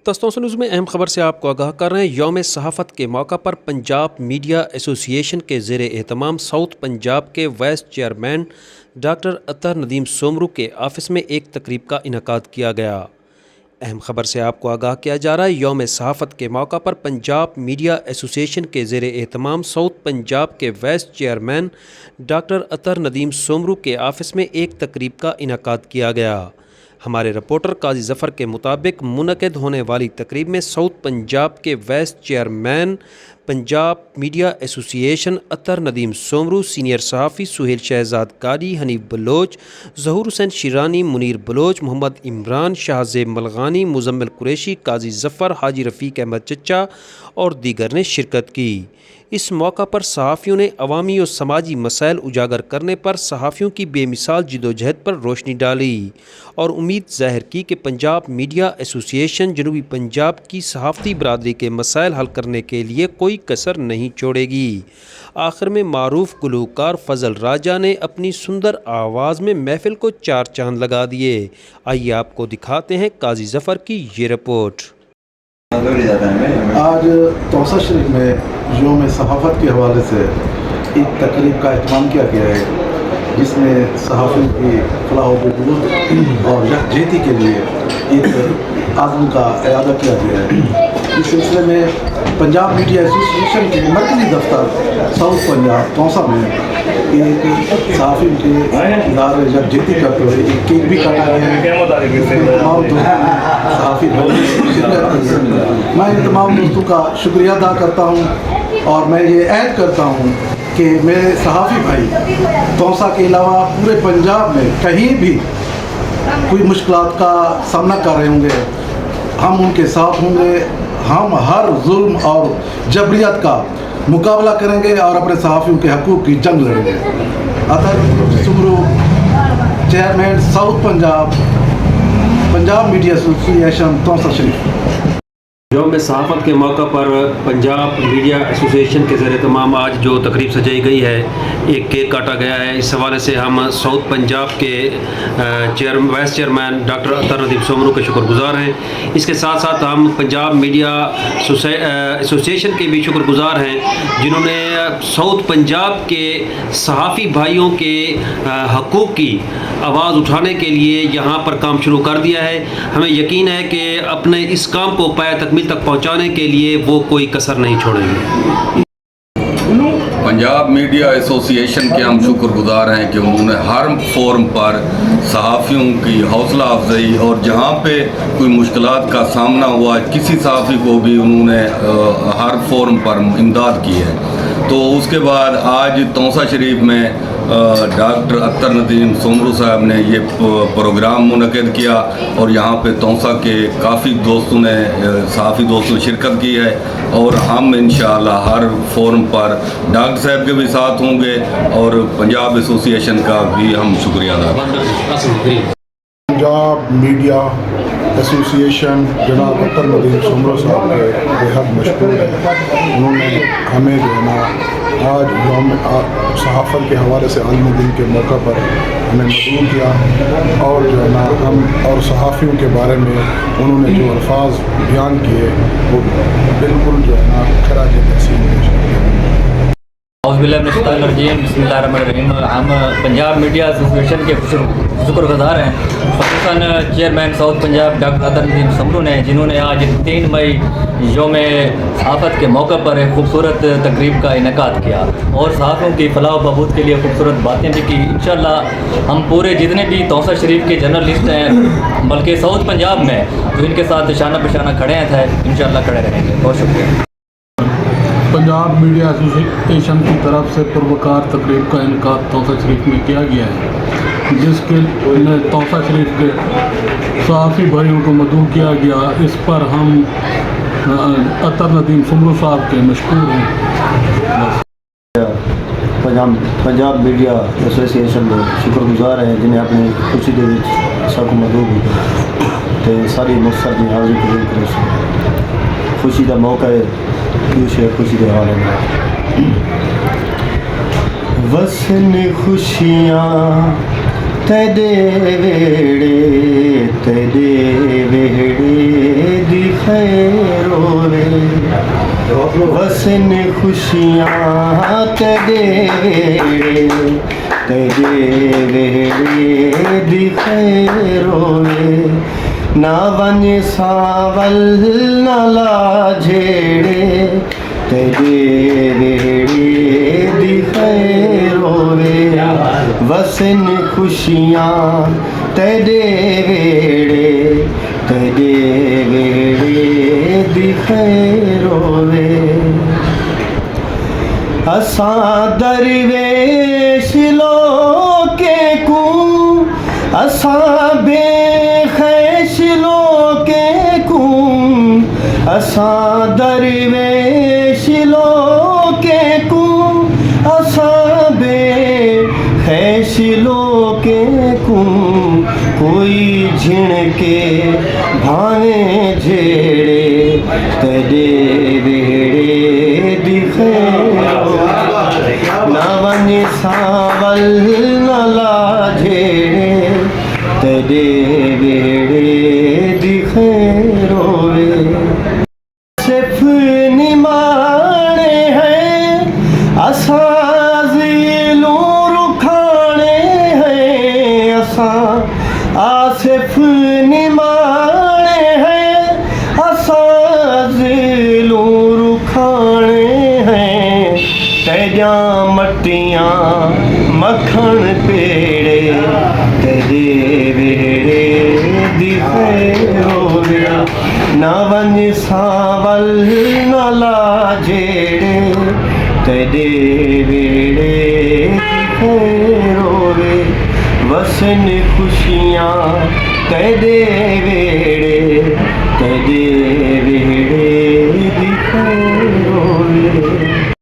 تستوس news میں اہم خبر سے آپ کو آگاہ کر رہے ہیں۔ یوم صحافت کے موقع پر پنجاب میڈیا ایسوسی ایشن کے زیر اہتمام ساؤتھ پنجاب کے وائس چیئرمین ڈاکٹر اطہر ندیم سومرو کے آفس میں ایک تقریب کا انعقاد کیا گیا۔ اہم خبر سے آپ کو آگاہ کیا جا رہا ہے۔ یوم صحافت کے موقع پر پنجاب میڈیا ایسوسی ایشن کے زیر اہتمام ساؤتھ پنجاب کے وائس چیئرمین ڈاکٹر اطہر ندیم سومرو کے آفس میں ایک تقریب کا انعقاد کیا گیا۔ ہمارے رپورٹر قاضی ظفر کے مطابق منعقد ہونے والی تقریب میں ساؤتھ پنجاب کے وائس چیئرمین پنجاب میڈیا ایسوسی ایشن اطہر ندیم سومرو، سینئر صحافی سہیل شہزاد قاری، حنیف بلوچ، ظہور حسین شیرانی، منیر بلوچ، محمد عمران، شاہ زیب ملغانی، مزمل قریشی، قاضی ظفر، حاجی رفیق احمد چچا اور دیگر نے شرکت کی۔ اس موقع پر صحافیوں نے عوامی اور سماجی مسائل اجاگر کرنے پر صحافیوں کی بے مثال جدوجہد پر روشنی ڈالی اور امید ظاہر کی کہ پنجاب میڈیا ایسوسی ایشن جنوبی پنجاب کی صحافتی برادری کے مسائل حل کرنے کے لیے کوئی کسر نہیں چھوڑے گی۔ آخر میں معروف گلوکار فضل راجہ نے اپنی سندر آواز میں محفل کو چار چاند لگا دیے۔ آئیے آپ کو دکھاتے ہیں قاضی ظفر کی یہ رپورٹ۔ آج توسہ شریف میں یوم صحافت کے حوالے سے ایک تقریب کا اہتمام کیا گیا ہے، جس میں صحافیوں کی فلاح و بہبود اور یکجہتی کے لیے ایک عزم کا اعادہ کیا گیا ہے۔ اس سلسلے میں پنجاب میڈیا ایسوسی ایشن کے مرکزی دفتر ساؤتھ پنجاب توسہ میں ایک صحافیوں کے اظہار یکجہتی کرتے ہوئے ایک کیک بھی کاٹا گیا ہے۔ صحافی میں ان تمام دوستوں کا شکریہ ادا کرتا ہوں اور میں یہ عہد کرتا ہوں کہ میرے صحافی بھائی توسہ کے علاوہ پورے پنجاب میں کہیں بھی کوئی مشکلات کا سامنا کر رہے ہوں گے، ہم ان کے ساتھ ہوں گے۔ ہم ہر ظلم اور جبریت کا مقابلہ کریں گے اور اپنے صحافیوں کے حقوق کی جنگ لڑیں گے۔ Athar Soomro, chairman south Punjab, Punjab media association Tosa شریف۔ یوم صحافت کے موقع پر پنجاب میڈیا ایسوسی ایشن کے زیر اہتمام آج جو تقریب سجائی گئی ہے، ایک کیک کاٹا گیا ہے۔ اس حوالے سے ہم ساؤتھ پنجاب کے وائس چیئرمین ڈاکٹر اطہر ندیم سومرو کے شکر گزار ہیں۔ اس کے ساتھ ساتھ ہم پنجاب میڈیا ایسوسی ایشن کے بھی شکر گزار ہیں، جنہوں نے ساؤتھ پنجاب کے صحافی بھائیوں کے حقوق کی آواز اٹھانے کے لیے یہاں پر کام شروع کر دیا ہے۔ ہمیں یقین ہے کہ اپنے اس کام کو پایہ تکمیل تک پہنچانے کے لیے وہ کوئی کسر نہیں چھوڑیں گے۔ پنجاب میڈیا ایسوسی ایشن کے ہم شکر گزار ہیں کہ انہوں نے ہر فورم پر صحافیوں کی حوصلہ افزائی اور جہاں پہ کوئی مشکلات کا سامنا ہوا کسی صحافی کو بھی انہوں نے ہر فورم پر امداد کی ہے۔ تو اس کے بعد آج توسہ شریف میں ڈاکٹر اطہر ندیم سومرو صاحب نے یہ پروگرام منعقد کیا اور یہاں پہ توسہ کے کافی دوستوں نے صحافی دوستوں نے شرکت کی ہے اور ہم انشاءاللہ ہر فورم پر ڈاکٹر صاحب کے بھی ساتھ ہوں گے اور پنجاب ایسوسی ایشن کا بھی ہم شکریہ ادا کرتے ہیں۔ پنجاب میڈیا ایسوسی ایشن جناب اطہر ندیم سومرو صاحب کے بےحد مشکور ہے۔ انہوں نے ہمیں جو ہے نا آج یوم صحافت کے حوالے سے عالمی دن کے موقع پر ہمیں مدعو کیا اور جو ہے نا ہم اور صحافیوں کے بارے میں انہوں نے جو الفاظ بیان کیے وہ بالکل جو ہے نا خراج تحسین پیش کیے۔ اعوذ باللہ من الشیطان الرجیم، بسم اللہ الرحمن الرحیم۔ ہم پنجاب میڈیا ایسوسی ایشن کے شکر گزار ہیں، خصوصاً چیئرمین ساؤتھ پنجاب ڈاکٹر اطہر ندیم سومرو نے، جنہوں نے آج 3 مئی یوم صحافت کے موقع پر ایک خوبصورت تقریب کا انعقاد کیا اور صحافیوں کی فلاح و بہبود کے لیے خوبصورت باتیں بھی کی۔ انشاءاللہ ہم پورے جتنے بھی توسہ شریف کے جرنلسٹ ہیں بلکہ ساؤتھ پنجاب میں جو ان کے ساتھ شانہ بشانہ کھڑے ہیں انشاءاللہ کھڑے رہیں گے۔ بہت شکریہ۔ پنجاب میڈیا ایسوسی ایشن کی طرف سے پروقار تقریب کا انعقاد توسہ شریف میں کیا گیا ہے، جس کے میں توسہ شریف کے صحافی بھائیوں کو مدعو کیا گیا۔ اس پر ہم اطہر ندیم سومرو صاحب کے مشکور ہیں۔ پنجاب میڈیا ایسوسی ایشن کے شکر گزار ہیں، جنہیں اپنی خوشی دے سب کو مدعو کیا ساری مختصر کی حاضری قبول کرے۔ خوشی کا موقع ہے، خوشی کے حوالے میں وسن خوشیاں تیرے ویڑے دی خیر ہوے وسن خوشیاں تیرے ویڑے دی خیر ہوے نہ ون ساول نہ لا جھیڑے تیرے ویڑے دی خیر ہوے وسن خوشیاں تیرے ویڑے دی خیر ہوے اساں درویش لوکے کو اساں بے خیش لوکے کو اساں درویش لوکے کو اساں بے خیش لوکے کو کوئی جھن کے بھاویں جھیڑے تیرے ویڑے دی خیر ہوے نہ ون ساول نہ لا جھیڑے تیرے ویڑے دی خیر ہوے صرف نمانے ہیں اساں ذیلوں رکھانے ہیں اساں آصف نمانے ہیں اساں ذیلوں رکھانے ہیں تیجاں مٹیاں مکھن پیڑے تیرے ویڑے دی خیر ہوے نہ ون ساول نہ لا جھیڑے تیرے ویڑے دی خیر ہوے وسن خوشیاں تیرے ویڑے دی خیر ہوے